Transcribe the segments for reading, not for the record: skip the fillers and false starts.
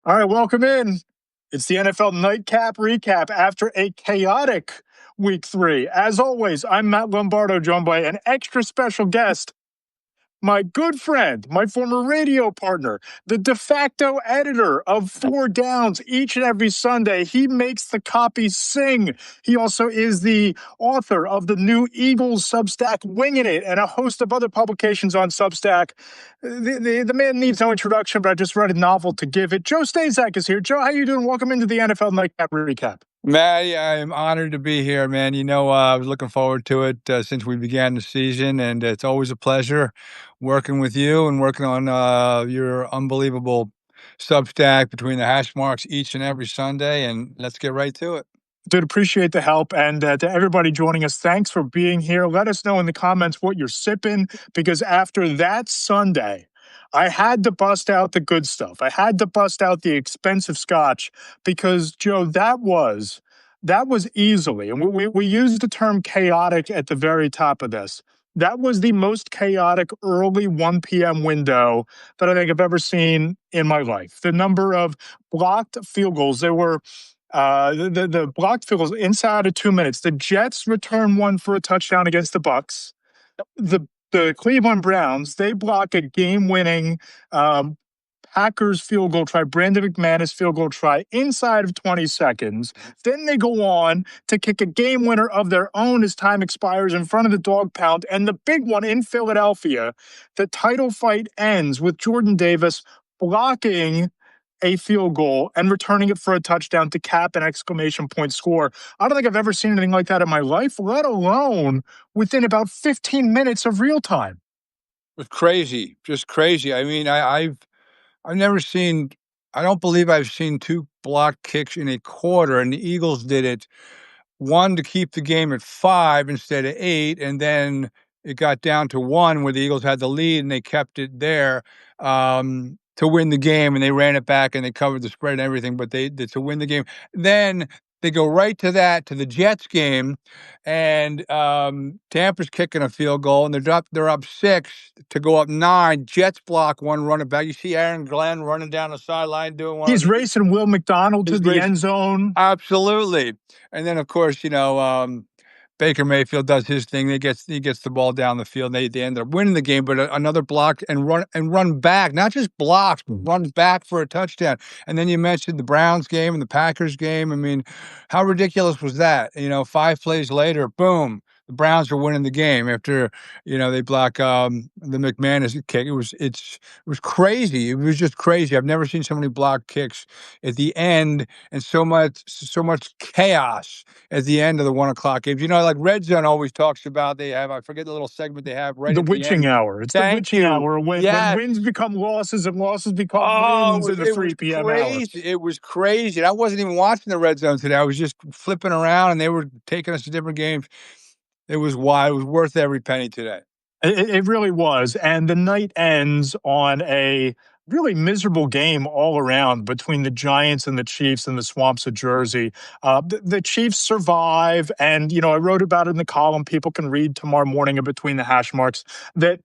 All right, welcome in. It's the NFL Nightcap Recap after a chaotic week 3. As always, I'm Matt Lombardo, joined by an extra special guest, my good friend, my former radio partner, the de facto editor of Four Downs each and every Sunday. He makes the copy sing. He also is the author of the new Eagles Substack, Winging It, and a host of other publications on Substack. The man needs no introduction, but I just read a novel to give it. Joe Staszak is here. Joe, how you doing? Welcome into the NFL Nightcap Recap. Maddie, I'm honored to be here, man. I was looking forward to it since we began the season, and it's always a pleasure working with you and working on your unbelievable Substack between the hash marks each and every Sunday. And let's get right to it. Dude, appreciate the help. And to everybody joining us, thanks for being here. Let us know in the comments what you're sipping, because after that Sunday, I had to bust out the good stuff. I had to bust out the expensive scotch because, Joe, that was easily, and we used the term chaotic at the very top of this. That was the most chaotic early 1 p.m. window that I think I've ever seen in my life. The number of blocked field goals, there were the blocked field goals inside of 2 minutes. The Jets return one for a touchdown against the Bucks. The Cleveland Browns, they block a game-winning Packers field goal try, Brandon McManus field goal try inside of 20 seconds. Then they go on to kick a game winner of their own as time expires in front of the dog pound. And the big one in Philadelphia, the title fight ends with Jordan Davis blocking a field goal and returning it for a touchdown to cap an exclamation point score. I don't think I've ever seen anything like that in my life, let alone within about 15 minutes of real time. It was crazy, just crazy. I mean, I've never seen. I don't believe I've seen two blocked kicks in a quarter, and the Eagles did it. One to keep the game at 5 instead of 8, and then it got down to 1 where the Eagles had the lead, and they kept it there to win the game, and they ran it back, and they covered the spread and everything, but they did to win the game. Then they go right to the Jets game, and Tampa's kicking a field goal, and they're up 6 to go up 9. Jets block one, run it back. You see Aaron Glenn running down the sideline doing one. He's racing Will McDonald to the end zone. Absolutely. And then, of course, Baker Mayfield does his thing. He gets the ball down the field. They end up winning the game, but another block and run back, not just blocks, run back for a touchdown. And then you mentioned the Browns game and the Packers game. I mean, how ridiculous was that? 5 plays later, boom, the Browns are winning the game after they block the McManus kick. It was crazy. It was just crazy. I've never seen so many blocked kicks at the end and so much chaos at the end of the 1 o'clock games. Like Red Zone always talks about, I forget the little segment they have right the at witching the end. hour. It's the witching hour when wins become losses and losses become wins in the 3 p.m. hour. It was crazy. I wasn't even watching the Red Zone today. I was just flipping around, and they were taking us to different games. It was wild. It was worth every penny today. It really was. And the night ends on a really miserable game all around between the Giants and the Chiefs in the swamps of Jersey. The Chiefs survive, and I wrote about it in the column. People can read tomorrow morning in between the hash marks that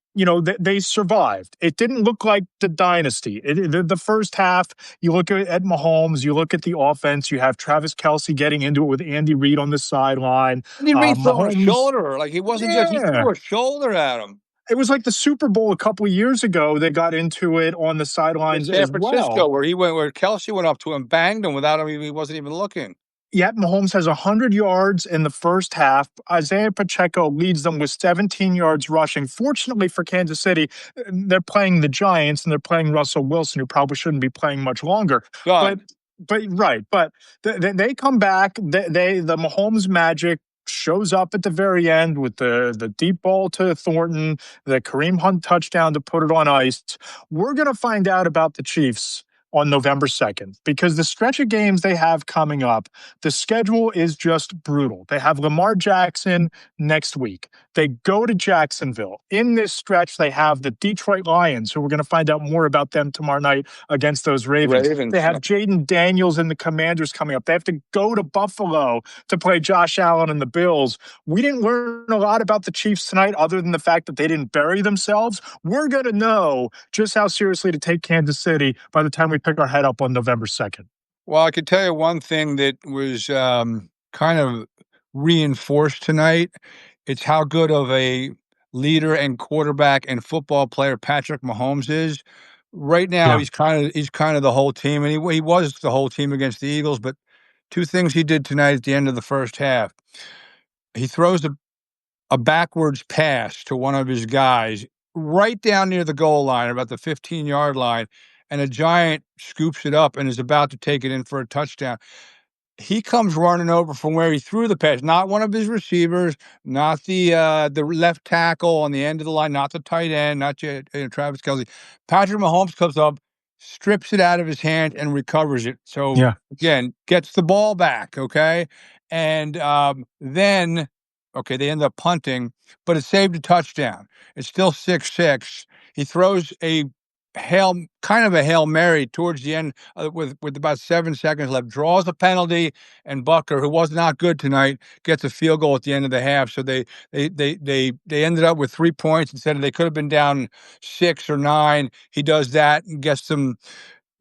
they survived. It didn't look like the dynasty. The first half, you look at Mahomes, you look at the offense. You have Travis Kelce getting into it with Andy Reid on the sideline. Andy Reid threw a shoulder, like he wasn't just he threw a shoulder at him. It was like the Super Bowl a couple of years ago. They got into it on the sidelines in San Francisco, well. where Kelce went up to him, banged him without him. He wasn't even looking. Yet Mahomes has 100 yards in the first half. Isaiah Pacheco leads them with 17 yards rushing. Fortunately for Kansas City, they're playing the Giants and they're playing Russell Wilson, who probably shouldn't be playing much longer. But they come back. The Mahomes magic shows up at the very end with the deep ball to Thornton, the Kareem Hunt touchdown to put it on ice. We're going to find out about the Chiefs on November 2nd, because the stretch of games they have coming up, the schedule is just brutal. They have Lamar Jackson next week. They go to Jacksonville. In this stretch, they have the Detroit Lions, who we're going to find out more about them tomorrow night against those Ravens. They have Jaden Daniels and the Commanders coming up. They have to go to Buffalo to play Josh Allen and the Bills. We didn't learn a lot about the Chiefs tonight other than the fact that they didn't bury themselves. We're going to know just how seriously to take Kansas City by the time we pick our head up on November 2nd? Well, I could tell you one thing that was kind of reinforced tonight. It's how good of a leader and quarterback and football player Patrick Mahomes is. Right now, Yeah. he's kind of the whole team, and he was the whole team against the Eagles. But two things he did tonight at the end of the first half: he throws a backwards pass to one of his guys right down near the goal line, about the 15-yard line, and a Giant scoops it up and is about to take it in for a touchdown. He comes running over from where he threw the pass, not one of his receivers, not the left tackle on the end of the line, not the tight end, not Travis Kelce. Patrick Mahomes comes up, strips it out of his hand, and recovers it. So Yeah. again, gets the ball back. Okay, and then they end up punting, but it saved a touchdown. It's still 6-6. He throws a kind of a Hail Mary towards the end with about 7 seconds left, draws a penalty, and Bucker, who was not good tonight, gets a field goal at the end of the half. So they ended up with 3 points instead of they could have been down 6 or 9. He does that and gets them,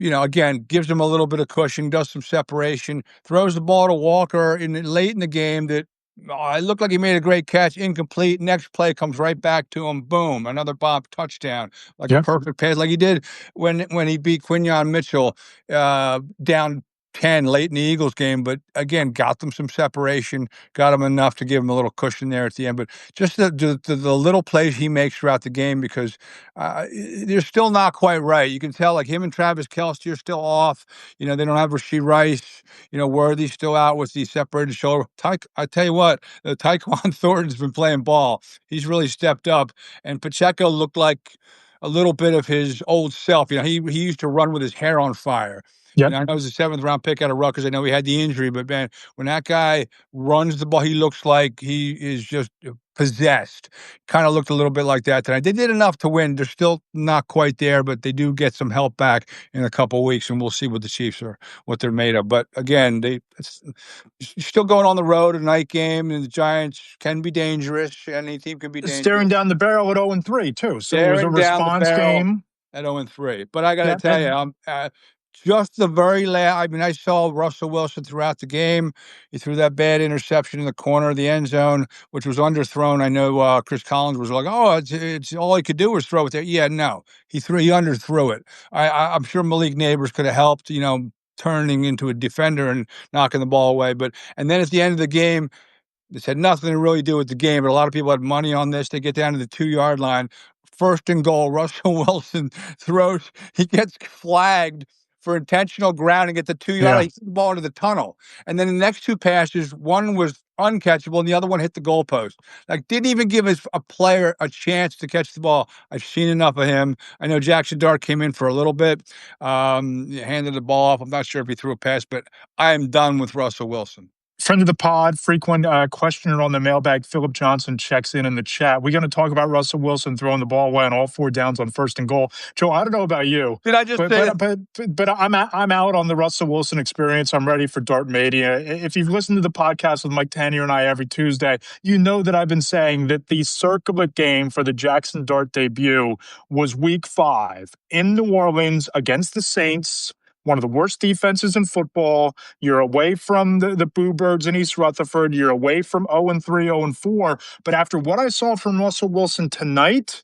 again, gives them a little bit of cushion, does some separation, throws the ball to Walker late in the game that it looked like he made a great catch, incomplete. Next play comes right back to him. Boom, another bomb touchdown, like a Yeah. perfect pass, like he did when he beat Quinyon Mitchell down 10 late in the Eagles game. But again, got them some separation, got them enough to give him a little cushion there at the end. But just the little plays he makes throughout the game, because they're still not quite right. You can tell, like him and Travis Kelce are still off. They don't have Rashee Rice. Worthy's still out with the separated shoulder. I tell you what, Tyquan Thornton's been playing ball. He's really stepped up, and Pacheco looked like a little bit of his old self. He used to run with his hair on fire. Yep. I know it was a 7th-round pick out of Rutgers. I know he had the injury, but man, when that guy runs the ball, he looks like he is just possessed. Kind of looked a little bit like that tonight. They did enough to win. They're still not quite there, but they do get some help back in a couple of weeks, and we'll see what the Chiefs are, what they're made of. But again, it's still going on the road, a night game, and the Giants can be dangerous. Any team can be Staring dangerous. down the barrel at 0-3 too. So it was a Staring down the response barrel game. at 0-3. But I got to Yeah. tell you, just the very last. I mean, I saw Russell Wilson throughout the game. He threw that bad interception in the corner of the end zone, which was underthrown. I know Chris Collins was like, "Oh, it's all he could do was throw it there." Yeah, no, he underthrew it. I'm sure Malik Neighbors could have helped. Turning into a defender and knocking the ball away. And then at the end of the game, this had nothing to really do with the game, but a lot of people had money on this. They get down to the 2-yard line. 1st and goal, Russell Wilson throws. He gets flagged for intentional grounding at the 2-yard line. He threw the ball into the tunnel. And then the next 2 passes, one was uncatchable and the other one hit the goalpost. Like, didn't even give a player a chance to catch the ball. I've seen enough of him. I know Jackson Dart came in for a little bit, handed the ball off. I'm not sure if he threw a pass, but I'm done with Russell Wilson. Friend of the pod, frequent questioner on the mailbag, Philip Johnson checks in the chat. We're going to talk about Russell Wilson throwing the ball away on all 4 downs on 1st and goal. Joe, I don't know about you. Did I just say that? But I'm out on the Russell Wilson experience. I'm ready for Dart Mania. If you've listened to the podcast with Mike Tannier and I every Tuesday, you know that I've been saying that the circlet game for the Jackson Dart debut was Week 5 in New Orleans against the Saints, one of the worst defenses in football. You're away from the Boo Birds in East Rutherford. You're away from 0-3, 0-4. But after what I saw from Russell Wilson tonight,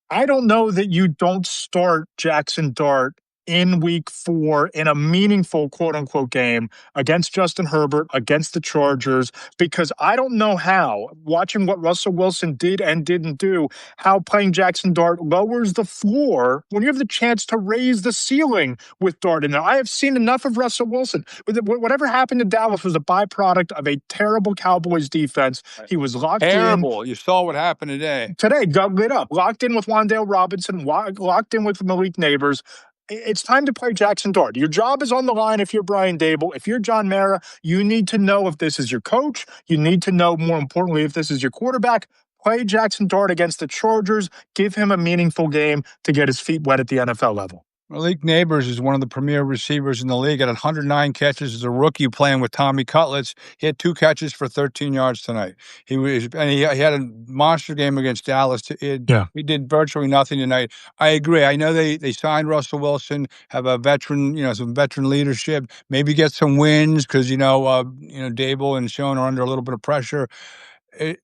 I don't know that you don't start Jackson Dart in Week 4 in a meaningful quote-unquote game against Justin Herbert, against the Chargers, because I don't know how, watching what Russell Wilson did and didn't do, how playing Jackson Dart lowers the floor when you have the chance to raise the ceiling with Dart in there. I have seen enough of Russell Wilson. Whatever happened to Dallas was a byproduct of a terrible Cowboys defense. He was locked in. Terrible. You saw what happened today. Today, got lit up. Locked in with Wan'Dale Robinson, locked in with Malik Neighbors. It's time to play Jackson Dart. Your job is on the line if you're Brian Dable. If you're John Mara, you need to know if this is your coach. You need to know, more importantly, if this is your quarterback. Play Jackson Dart against the Chargers. Give him a meaningful game to get his feet wet at the NFL level. Malik Neighbors is one of the premier receivers in the league at 109 catches as a rookie playing with Tommy Cutlets. He had 2 catches for 13 yards tonight. He had a monster game against Dallas. Yeah. He did virtually nothing tonight. I agree. I know they signed Russell Wilson, have a veteran, some veteran leadership, maybe get some wins because, Dable and Schoen are under a little bit of pressure.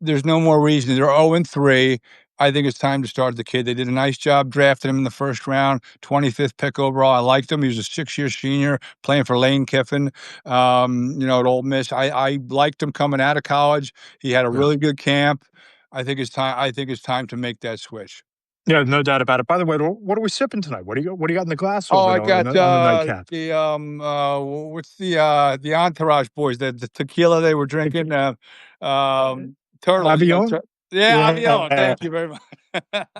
There's no more reason. They're 0-3. I think it's time to start the kid. They did a nice job drafting him in the first round, 25th pick overall. I liked him. He was a 6-year senior playing for Lane Kiffin, at Ole Miss. I liked him coming out of college. He had a really good camp. I think it's time to make that switch. Yeah, no doubt about it. By the way, what are we sipping tonight? What do you got in the glass Oh, over I there got on the nightcap? what's the Entourage boys, the tequila they were drinking, Turtle. Avion? Yeah, Avion. Yeah. Thank you very much.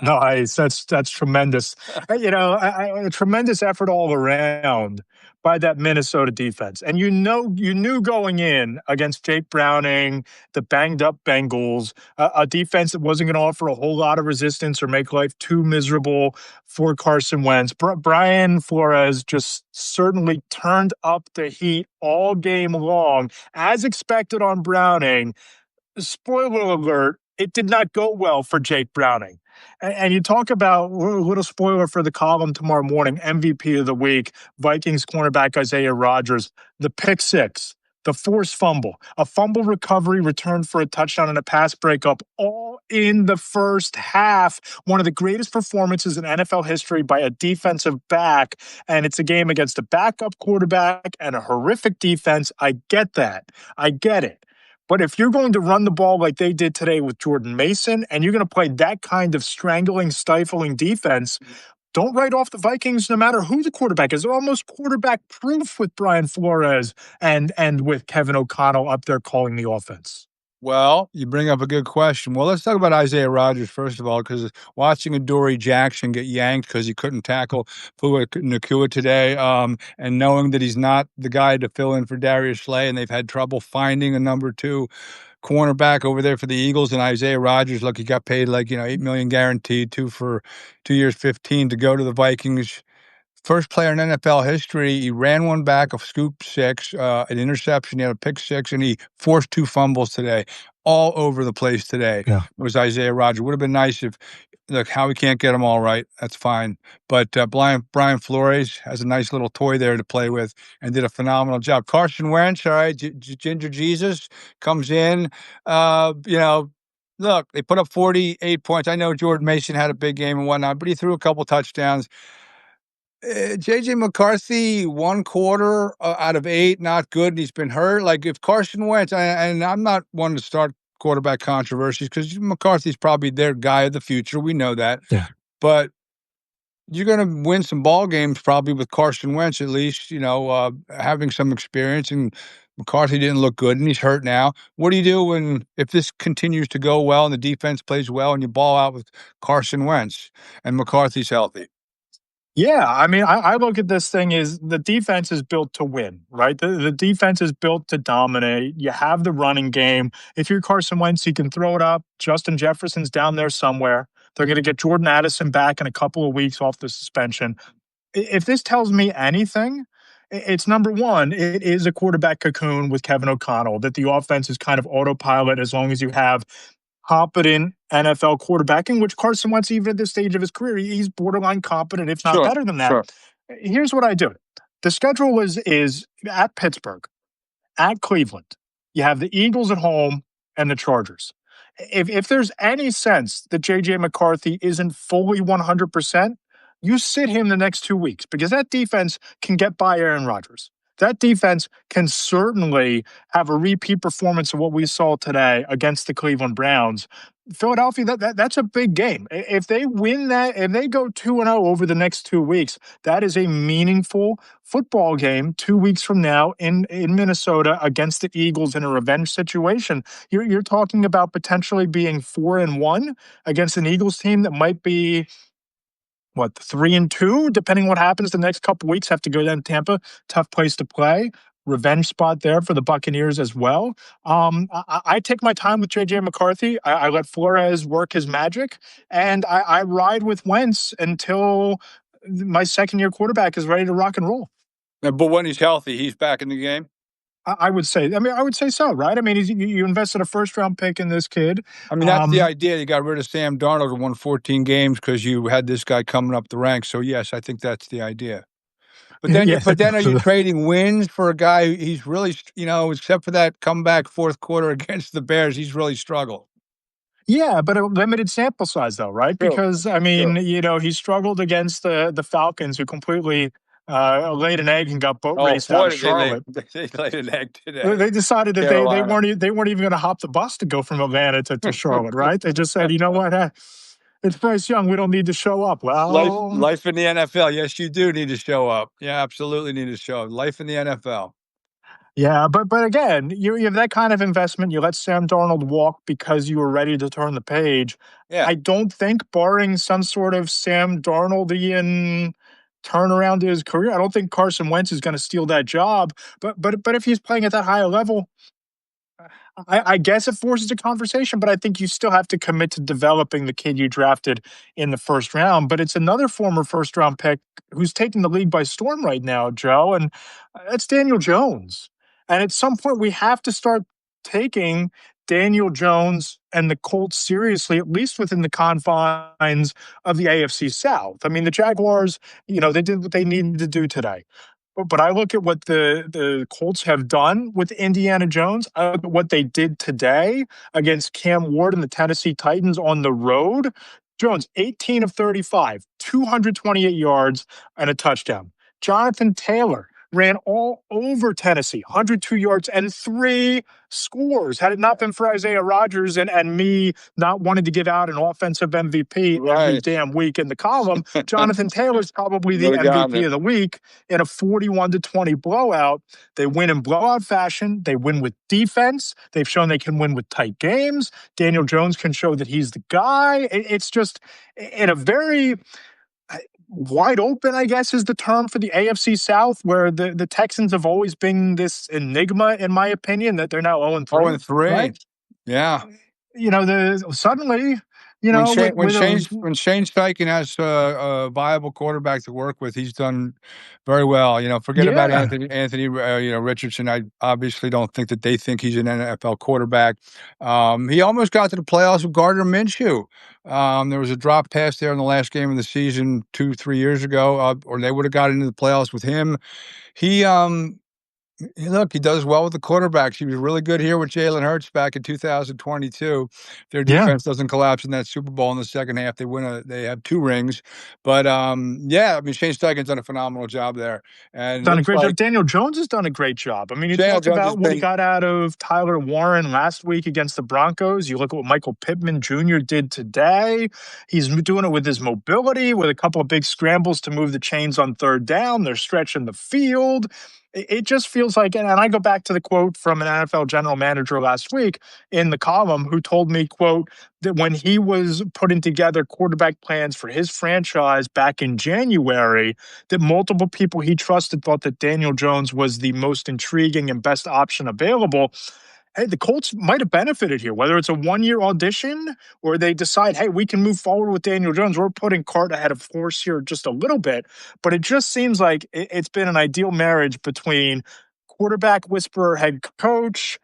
Nice. That's tremendous. A tremendous effort all around by that Minnesota defense. And you knew going in against Jake Browning, the banged up Bengals, a defense that wasn't going to offer a whole lot of resistance or make life too miserable for Carson Wentz. Brian Flores just certainly turned up the heat all game long, as expected on Browning. Spoiler alert, it did not go well for Jake Browning. And you talk about a little spoiler for the column tomorrow morning, MVP of the week, Vikings cornerback Isaiah Rodgers, the pick six, the forced fumble, a fumble recovery returned for a touchdown and a pass breakup, all in the first half. One of the greatest performances in NFL history by a defensive back. And it's a game against a backup quarterback and a horrific defense. I get that. I get it. But if you're going to run the ball like they did today with Jordan Mason, and you're going to play that kind of strangling, stifling defense, don't write off the Vikings no matter who the quarterback is. They're almost quarterback proof with Brian Flores and with Kevin O'Connell up there calling the offense. Well, you bring up a good question. Well, let's talk about Isaiah Rodgers, first of all, because watching Adoree Jackson get yanked because he couldn't tackle Puka Nacua today, and knowing that he's not the guy to fill in for Darius Slay, and they've had trouble finding a number 2 cornerback over there for the Eagles, and Isaiah Rodgers, look, he got paid $8 million guaranteed, 2 years, 15 to go to the Vikings. First player in NFL history. He ran one back, a scoop 6, an interception. He had a pick 6, and he forced 2 fumbles today. All over the place today was Isaiah Rodgers. Would have been nice if, look, how we can't get them all right. That's fine. But Brian Flores has a nice little toy there to play with and did a phenomenal job. Carson Wentz, all right, Ginger Jesus comes in. Look, they put up 48 points. I know Jordan Mason had a big game and whatnot, but he threw a couple touchdowns. JJ McCarthy, 1 quarter out of 8, not good. And he's been hurt. Like if Carson Wentz, and I'm not one to start quarterback controversies because McCarthy's probably their guy of the future. We know that. Yeah. But you're going to win some ball games probably with Carson Wentz, at least, having some experience. And McCarthy didn't look good, and he's hurt now. What do you do if this continues to go well and the defense plays well and you ball out with Carson Wentz and McCarthy's healthy? Yeah, I mean, I look at this thing as the defense is built to win, right? The defense is built to dominate. You have the running game. If you're Carson Wentz, you can throw it up. Justin Jefferson's down there somewhere. They're going to get Jordan Addison back in a couple of weeks off the suspension. If this tells me anything, it's number one, it is a quarterback cocoon with Kevin O'Connell, that the offense is kind of autopilot as long as you have competent NFL quarterbacking, which Carson Wentz, even at this stage of his career, he's borderline competent, if not better than that. Sure. Here's what I do. The schedule is at Pittsburgh, at Cleveland. You have the Eagles at home and the Chargers. If there's any sense that J.J. McCarthy isn't fully 100%, you sit him the next 2 weeks because that defense can get by Aaron Rodgers. That defense can certainly have a repeat performance of what we saw today against the Cleveland Browns. Philadelphia, that's a big game. If they win that, if they go 2-0 over the next 2 weeks, that is a meaningful football game 2 weeks from now in Minnesota against the Eagles in a revenge situation. You're talking about potentially being 4-1 against an Eagles team that might be 3-2, depending what happens the next couple weeks. Have to go down to Tampa. Tough place to play. Revenge spot there for the Buccaneers as well. I take my time with J.J. McCarthy. I let Flores work his magic, and I ride with Wentz until my second-year quarterback is ready to rock and roll. But when he's healthy, he's back in the game. I would say. I mean, I would say so, right? I mean, you invested a first-round pick in this kid. I mean, that's the idea. You got rid of Sam Darnold and won 14 games because you had this guy coming up the ranks. So yes, I think that's the idea. But then, Yeah. are you trading wins for a guy who he's really, except for that comeback fourth quarter against the Bears, he's really struggled. Yeah, but a limited sample size, though, right? True. Because I mean, he struggled against the Falcons, who completely laid an egg and got boat raced out of Charlotte. They laid an egg today. They decided that Carolina. they weren't even going to hop the bus to go from Atlanta to Charlotte, right? They just said, you know what, it's Bryce Young. We don't need to show up. Well, life in the NFL. Yes, you do need to show up. Yeah, absolutely need to show up. Life in the NFL. yeah, but again, you have that kind of investment. You let Sam Darnold walk because you were ready to turn the page. Yeah. I don't think, barring some sort of Sam Darnoldian turnaround to his career, I don't think Carson Wentz is going to steal that job. But if he's playing at that high level, I guess it forces a conversation, but I think you still have to commit to developing the kid you drafted in the first round. But it's another former first round pick who's taking the league by storm right now, Joe, and that's Daniel Jones. And at some point, we have to start taking Daniel Jones and the Colts seriously, at least within the confines of the AFC South. I mean, the Jaguars, they did what they needed to do today. But I look at what the Colts have done with Indiana Jones. I look at what they did today against Cam Ward and the Tennessee Titans on the road. Jones, 18 of 35, 228 yards and a touchdown. Jonathan Taylor ran all over Tennessee, 102 yards and 3 scores. Had it not been for Isaiah Rodgers and me not wanting to give out an offensive MVP every damn week in the column, Jonathan Taylor's probably the MVP of the week in a 41-20 blowout. They win in blowout fashion. They win with defense. They've shown they can win with tight games. Daniel Jones can show that he's the guy. It's just in a very wide open, I guess, is the term for the AFC South, where the Texans have always been this enigma, in my opinion, that they're now 0-3. 0-3. Right? Yeah. Suddenly, when Shane Steichen has a viable quarterback to work with, he's done very well. Forget about Anthony Richardson. I obviously don't think that they think he's an NFL quarterback. He almost got to the playoffs with Gardner Minshew. There was a drop pass there in the last game of the season 2-3 years ago, or they would have got into the playoffs with him. He does well with the quarterbacks. He was really good here with Jalen Hurts back in 2022. Their defense doesn't collapse in that Super Bowl in the second half. They have 2 rings. But Shane Steichen's done a phenomenal job there. And done a great job. Daniel Jones has done a great job. I mean, you talked about what he got out of Tyler Warren last week against the Broncos. You look at what Michael Pittman Jr. did today. He's doing it with his mobility, with a couple of big scrambles to move the chains on third down. They're stretching the field. It just feels like, and I go back to the quote from an NFL general manager last week in the column who told me, quote, that when he was putting together quarterback plans for his franchise back in January, that multiple people he trusted thought that Daniel Jones was the most intriguing and best option available. Hey, the Colts might have benefited here, whether it's a one-year audition or they decide, hey, we can move forward with Daniel Jones. We're putting cart ahead of horse here just a little bit. But it just seems like it's been an ideal marriage between quarterback whisperer head coach,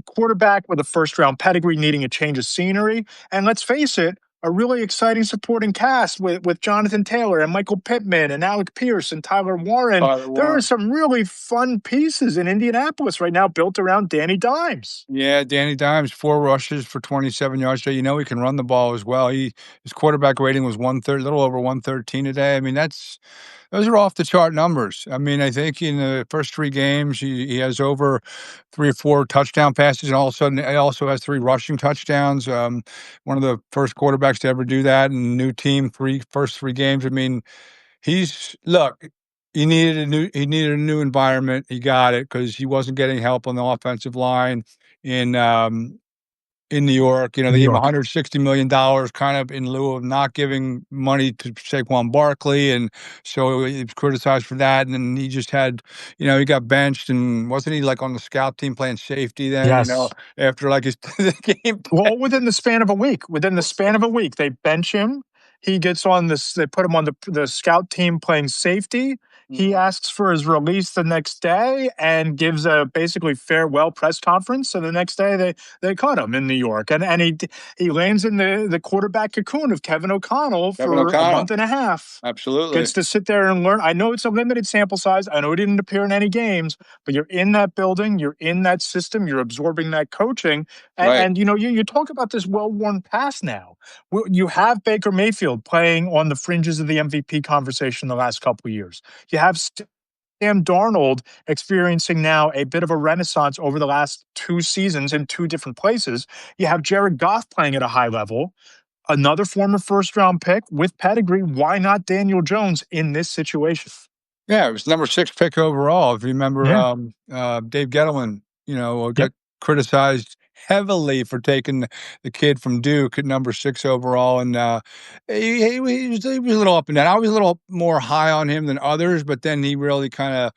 quarterback with a first-round pedigree needing a change of scenery. And let's face it, a really exciting supporting cast with Jonathan Taylor and Michael Pittman and Alec Pierce and Tyler Warren. There are some really fun pieces in Indianapolis right now built around Danny Dimes. Yeah, Danny Dimes, 4 rushes for 27 yards. So he can run the ball as well. His quarterback rating was a little over 113 today. I mean, those are off the chart numbers. I mean, I think in the first 3 games, he has over 3 or 4 touchdown passes, and all of a sudden, he also has 3 rushing touchdowns. One of the first quarterbacks to ever do that, and new team, first 3 games. I mean, he needed a new environment. He got it because he wasn't getting help on the offensive line in New York. They gave him $160 million kind of in lieu of not giving money to Saquon Barkley. And so he was criticized for that. And then he just had, he got benched, and wasn't he on the scout team playing safety then, after his game? Well, within the span of a week, they bench him. He gets on this. They put him on the scout team playing safety. He asks for his release the next day and gives a basically farewell press conference. So the next day they cut him in New York, and he lands in the quarterback cocoon of Kevin O'Connell for a month and a half. Absolutely. Gets to sit there and learn. I know it's a limited sample size. I know he didn't appear in any games, but you're in that building, you're in that system, you're absorbing that coaching, and you talk about this well-worn path now. You have Baker Mayfield playing on the fringes of the MVP conversation the last couple of years. You have Sam Darnold experiencing now a bit of a renaissance over the last 2 seasons in 2 different places. You have Jared Goff playing at a high level, another former first-round pick with pedigree. Why not Daniel Jones in this situation? Yeah, it was number 6 pick overall. If you remember, Dave Gettleman, got criticized heavily for taking the kid from Duke at number 6 overall, and he was a little up and down. I was a little more high on him than others, but then he really kind of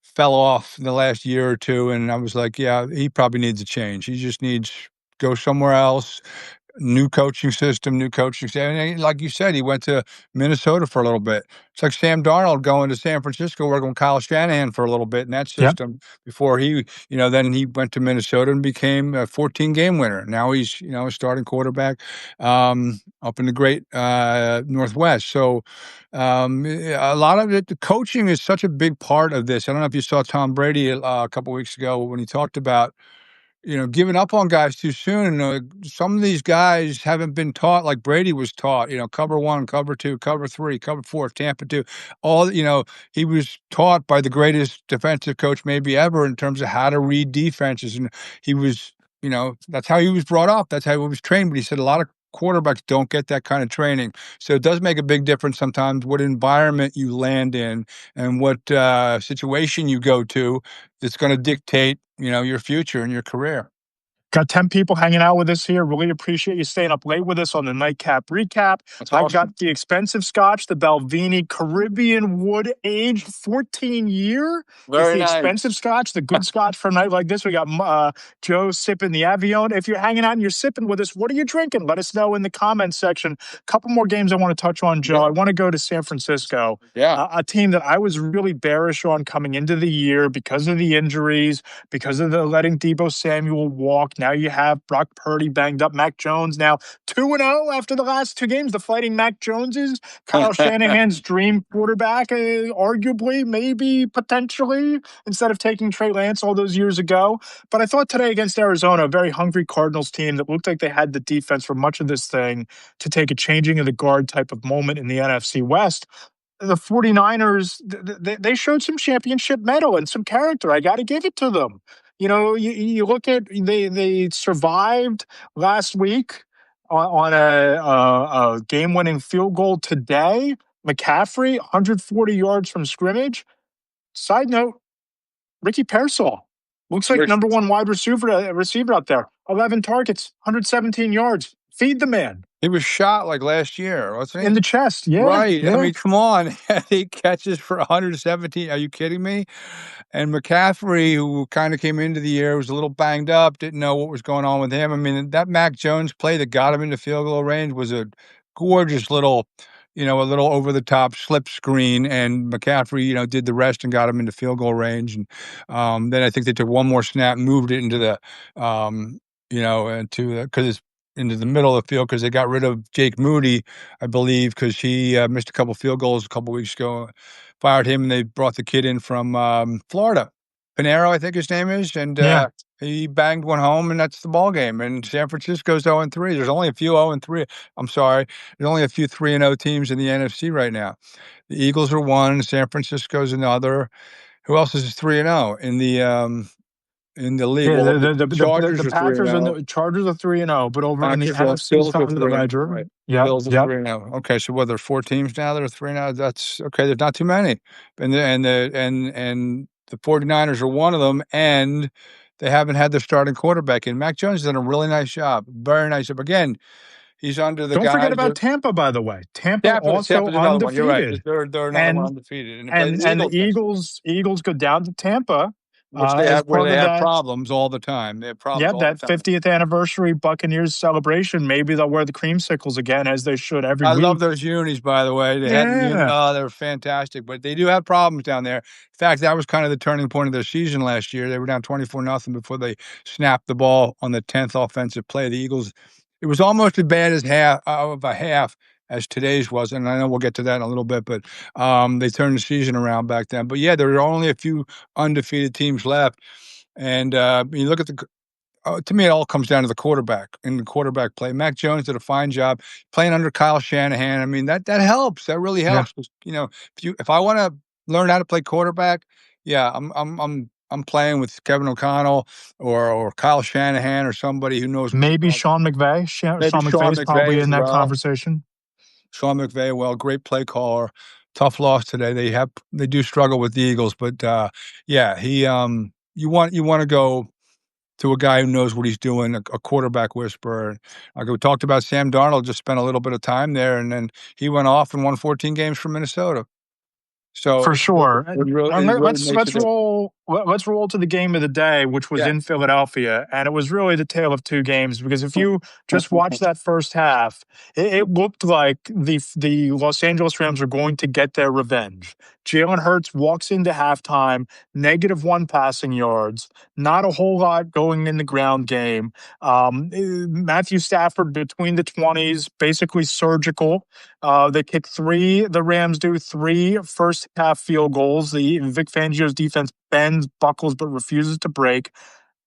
fell off in the last year or two, and I was like, yeah, he probably needs a change. He just needs go somewhere else. New coaching system. And like you said, he went to Minnesota for a little bit. It's like Sam Darnold going to San Francisco, working with Kyle Shanahan for a little bit in that system before he, then he went to Minnesota and became a 14-game winner. Now he's, a starting quarterback up in the great Northwest. So a lot of it, the coaching is such a big part of this. I don't know if you saw Tom Brady a couple weeks ago when he talked about giving up on guys too soon. Some of these guys haven't been taught like Brady was taught, cover 1, cover 2, cover 3, cover 4, Tampa 2. He was taught by the greatest defensive coach maybe ever in terms of how to read defenses. And he was, that's how he was brought up. That's how he was trained. But he said a lot of quarterbacks don't get that kind of training. So it does make a big difference sometimes what environment you land in and what situation you go to that's going to dictate your future and your career. Got 10 people hanging out with us here. Really appreciate you staying up late with us on the Nightcap Recap. I've got the expensive scotch, the Balvenie Caribbean Wood Aged 14-year. Very nice. Expensive scotch, the good scotch for a night like this. We got Joe sipping the Avion. If you're hanging out and you're sipping with us, what are you drinking? Let us know in the comments section. A couple more games I want to touch on, Joe. Yeah. I want to go to San Francisco. Yeah. A team that I was really bearish on coming into the year because of the injuries, because of the letting Deebo Samuel walk. Now you have Brock Purdy banged up. Mac Jones now 2-0 after the last 2 games. The Fighting Mac Joneses. Kyle Shanahan's dream quarterback, arguably, maybe, potentially, instead of taking Trey Lance all those years ago. But I thought today against Arizona, a very hungry Cardinals team that looked like they had the defense for much of this thing to take a changing of the guard type of moment in the NFC West. The 49ers, they showed some championship mettle and some character. I got to give it to them. You look at they survived last week on a game-winning field goal today. McCaffrey, 140 yards from scrimmage. Side note, Ricky Pearsall looks like number 1 wide receiver out there. 11 targets, 117 yards. Feed the man. He was shot like last year, wasn't he? In the chest, yeah. Right. Yeah. I mean, come on. 8 catches for 117. Are you kidding me? And McCaffrey, who kind of came into the year, was a little banged up, didn't know what was going on with him. I mean, that Mac Jones play that got him into field goal range was a gorgeous little, a little over-the-top slip screen, and McCaffrey, did the rest and got him into field goal range. And then I think they took one more snap, moved it into the, because it's into the middle of the field because they got rid of Jake Moody, I believe, because he missed a couple field goals a couple weeks ago. Fired him, and they brought the kid in from Florida. Pinero, I think his name is, and he banged one home, and that's the ball game. And San Francisco's 0-3. There's only a few 0-3. I'm sorry. There's only a few 3-0 teams in the NFC right now. The Eagles are 1. San Francisco's another. Who else is 3-0 in the league? Yeah, well, the Chargers the are Packers 3-0. and the Chargers are 3-0, but over in the NFC Bills side are of the 3-0. ledger, Right. yeah, Bills are 3-0. Okay, so what? There are 4 teams now that are 3-0. That's okay. There's not too many, and the 49ers are one of them, and they haven't had their starting quarterback. And Mac Jones has done a really nice job, very nice job. Again, he's under the. Don't guys forget about Tampa, by the way. Tampa also another one. You're right. undefeated. They're another one undefeated, And the Eagles go down to Tampa which they As have, where part they of have that, problems all the time. They have problems yeah, all the that time. 50th anniversary Buccaneers celebration, maybe they'll wear the creamsicles again as they should every I love week. those unis, by the way. They had the uni. Yeah, Oh, they're fantastic, but they do have problems down there. In fact, that was kind of the turning point of their season last year. They were down 24-0 before they snapped the ball on the 10th offensive play. The Eagles, it was almost as bad as half of a half as today's was, and I know we'll get to that in a little bit. But they turned the season around back then. But yeah, there were only a few undefeated teams left, and you look at the to me, it all comes down to the quarterback and the quarterback play. Mac Jones did a fine job playing under Kyle Shanahan. I mean, that helps. That really yeah. helps. You know, if I want to learn how to play quarterback, yeah, I'm playing with Kevin O'Connell or Kyle Shanahan or somebody who knows what they're Maybe talking. Sean McVay. Maybe Sean McVay Sean is McVay probably as in that well. conversation. Sean McVay, well, great play caller. Tough loss today. They do struggle with the Eagles, but yeah, he you want to go to a guy who knows what he's doing, a quarterback whisperer. Like we talked about, Sam Darnold just spent a little bit of time there, and then he went off and won 14 games for Minnesota. So For sure. it really Let's makes a difference. roll. Let's roll to the game of the day, which was Yeah. in Philadelphia, and it was really the tale of two games. Because if you just watch that first half, it looked like the Los Angeles Rams were going to get their revenge. Jalen Hurts walks into halftime, -1 passing yards, not a whole lot going in the ground game. Matthew Stafford between the 20s, basically surgical. They kick three. The Rams do three first half field goals. The Vic Fangio's defense bends, buckles, but refuses to break.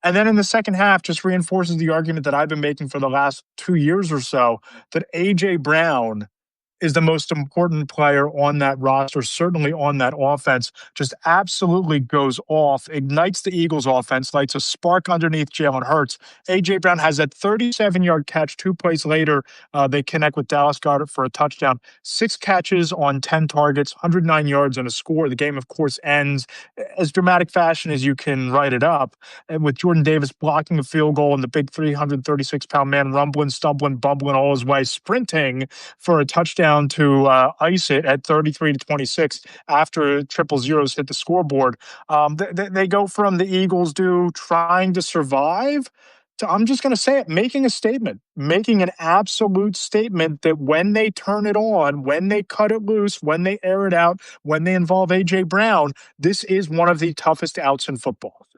And then in the second half, just reinforces the argument that I've been making for the last 2 years or so that AJ Brown is the most important player on that roster, certainly on that offense, just absolutely goes off, ignites the Eagles offense, lights a spark underneath Jalen Hurts. A.J. Brown has that 37-yard catch. 2 plays later, they connect with Dallas Goedert for a touchdown. 6 catches on 10 targets, 109 yards and a score. The game, of course, ends as dramatic fashion as you can write it up, and with Jordan Davis blocking a field goal and the big 336-pound man rumbling, stumbling, bumbling all his way, sprinting for a touchdown to ice it at 33-26 after triple zeros hit the scoreboard. They go from the Eagles trying to survive to, I'm just going to say it, making a statement, making an absolute statement that when they turn it on, when they cut it loose, when they air it out, when they involve A.J. Brown, this is one of the toughest outs in football.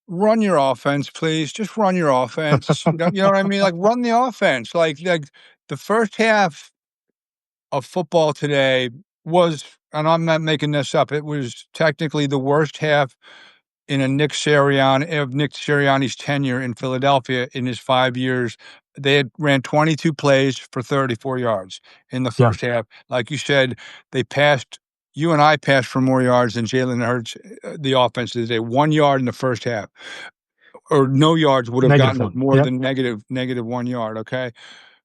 Run your offense, please. Just run your offense. You know what I mean? Like run the offense. Like the first half of football today was, and I'm not making this up, it was technically the worst half in Nick Sirianni's tenure in Philadelphia in his 5 years. They had ran 22 plays for 34 yards in the Yeah, first half. Like you said, you and I passed for more yards than Jalen Hurts, the offense today. 1 yard in the first half, or no yards would have gotten us -1. more Yep. than negative 1 yard. Okay.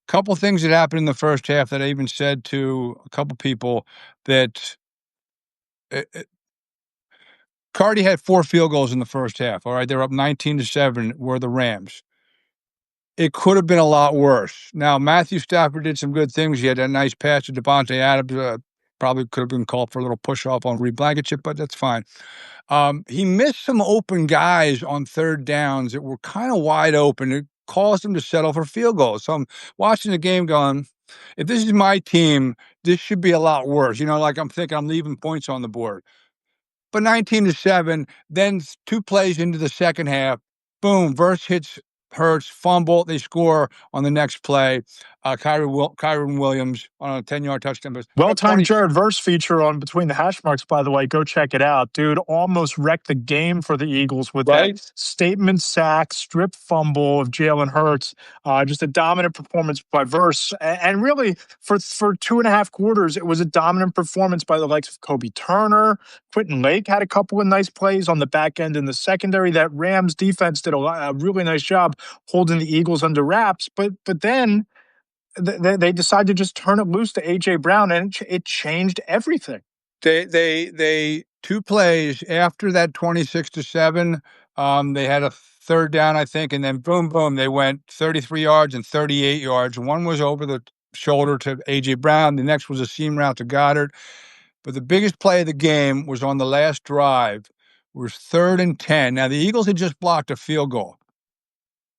Couple things that happened in the first half that I even said to a couple people that Cardi had 4 field goals in the first half. All right, they're up 19-7. Were the Rams? It could have been a lot worse. Now Matthew Stafford did some good things. He had that nice pass to Devontae Adams. Probably could have been called for a little push off on Reed Blankenship, but that's fine. He missed some open guys on third downs that were kind of wide open. It caused him to settle for field goals. So I'm watching the game going, if this is my team, this should be a lot worse. You know, like I'm thinking I'm leaving points on the board. But 19-7, then 2 plays into the second half, boom, Verse hits Hurts, fumble, they score on the next play. Kyron Williams on a 10-yard touchdown. Well-timed Jared Verse feature on Between the Hash Marks, by the way. Go check it out. Dude almost wrecked the game for the Eagles with that Right? statement sack, strip fumble of Jalen Hurts. Just a dominant performance by Verse. And really, for 2.5 quarters, it was a dominant performance by the likes of Kobe Turner. Quentin Lake had a couple of nice plays on the back end in the secondary. That Rams defense did a really nice job holding the Eagles under wraps. But then they decided to just turn it loose to A.J. Brown, and it changed everything. They 2 plays after that 26-7. They had a third down, I think, and then boom, boom, they went 33 yards and 38 yards. One was over the shoulder to A.J. Brown. The next was a seam route to Goddard. But the biggest play of the game was on the last drive was 3rd and 10. Now, the Eagles had just blocked a field goal,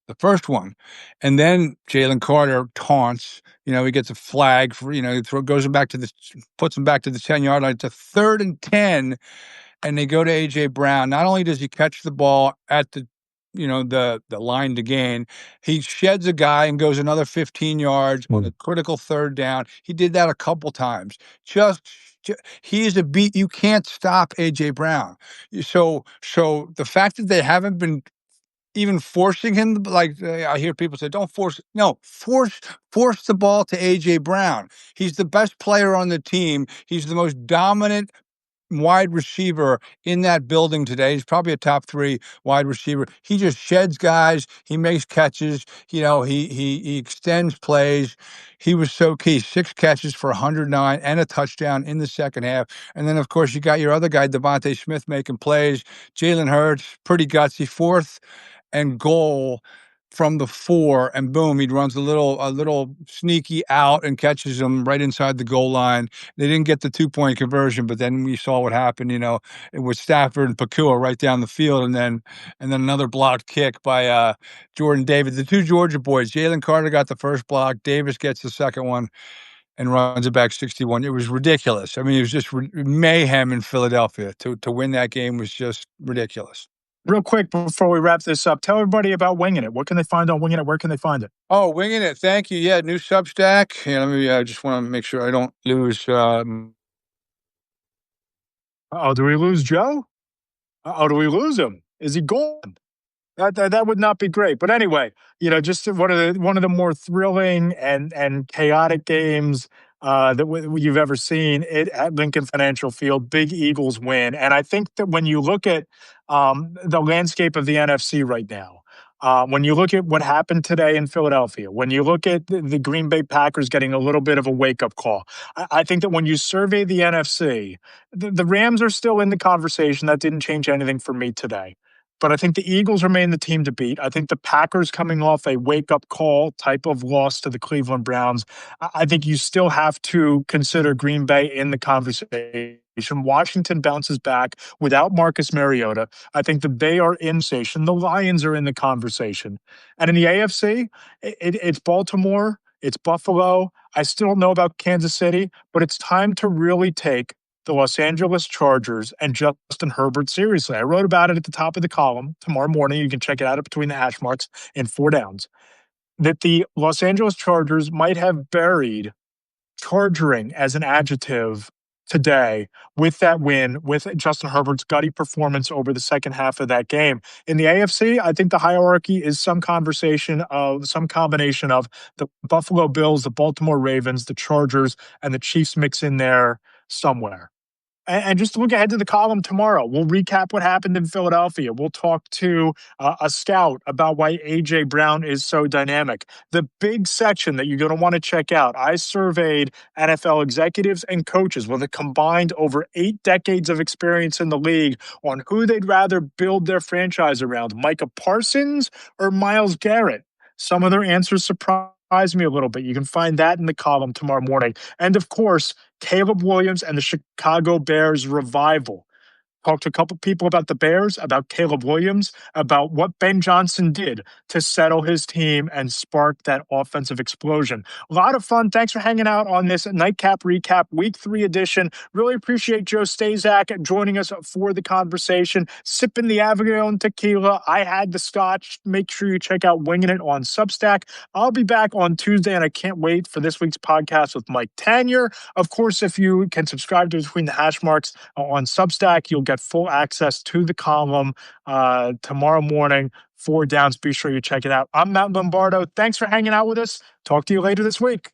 the first one. And then Jalen Carter taunts, he gets a flag for, puts him back to the 10-yard line. It's a 3rd and 10, and they go to A.J. Brown. Not only does he catch the ball at the line to gain, he sheds a guy and goes another 15 yards on a critical 3rd down. He did that a couple times. He is a beat. You can't stop A.J. Brown. So the fact that they haven't been even forcing him, like I hear people say, don't force. No, force the ball to A.J. Brown. He's the best player on the team. He's the most dominant wide receiver in that building today. He's probably a top 3 wide receiver. He just sheds guys. He makes catches. He extends plays. He was so key. 6 catches for 109 and a touchdown in the second half. And then, of course, you got your other guy, Devontae Smith, making plays. Jalen Hurts, pretty gutsy. 4th and goal from the 4, and boom, he runs a little sneaky out and catches him right inside the goal line. They didn't get the 2-point conversion, but then we saw what happened, with Stafford and Pakua right down the field, and then another blocked kick by Jordan Davis. The 2 Georgia boys, Jalen Carter got the first block, Davis gets the second one and runs it back 61. It was ridiculous. I mean, it was just mayhem in Philadelphia. To win that game was just ridiculous. Real quick before we wrap this up, tell everybody about Winging It. What can they find on Winging It? Where can they find it? Oh, Winging It. Thank you. Yeah, new Substack. Yeah, let me. I just want to make sure I don't lose. Do we lose Joe? Do we lose him? Is he gone? That would not be great. But anyway, just one of the more thrilling and chaotic games that you've ever seen at Lincoln Financial Field. Big Eagles win, and I think that when you look at the landscape of the NFC right now, when you look at what happened today in Philadelphia, when you look at the Green Bay Packers getting a little bit of a wake-up call, I think that when you survey the NFC, the Rams are still in the conversation. That didn't change anything for me today. But I think the Eagles remain the team to beat. I think the Packers, coming off a wake-up call type of loss to the Cleveland Browns, I think you still have to consider Green Bay in the conversation. Washington bounces back without Marcus Mariota. I think that they are in station. The Lions are in the conversation. And in the AFC, it's Baltimore, it's Buffalo. I still don't know about Kansas City, but it's time to really take the Los Angeles Chargers and Justin Herbert seriously. I wrote about it at the top of the column tomorrow morning. You can check it out between the hash marks in 4 downs. That the Los Angeles Chargers might have buried chargering as an adjective today with that win, with Justin Herbert's gutty performance over the second half of that game. In the AFC, I think the hierarchy is some combination of the Buffalo Bills, the Baltimore Ravens, the Chargers, and the Chiefs mix in there somewhere. And just look ahead to the column tomorrow. We'll recap what happened in Philadelphia. We'll talk to a scout about why A.J. Brown is so dynamic. The big section that you're going to want to check out, I surveyed NFL executives and coaches with a combined over 8 decades of experience in the league on who they'd rather build their franchise around, Micah Parsons or Myles Garrett. Some of their answers surprised me a little bit. You can find that in the column tomorrow morning. And of course, Caleb Williams and the Chicago Bears revival. Talked to a couple people about the Bears, about Caleb Williams, about what Ben Johnson did to settle his team and spark that offensive explosion. A lot of fun. Thanks for hanging out on this Nightcap Recap Week 3 edition. Really appreciate Joe Staszak joining us for the conversation. Sipping the Avignon tequila. I had the scotch. Make sure you check out Winging It on Substack. I'll be back on Tuesday, and I can't wait for this week's podcast with Mike Tanier. Of course, if you can subscribe to Between the Hash Marks on Substack, you'll get full access to the column tomorrow morning, 4 downs. Be sure you check it out. I'm Matt Lombardo. Thanks for hanging out with us. Talk to you later this week.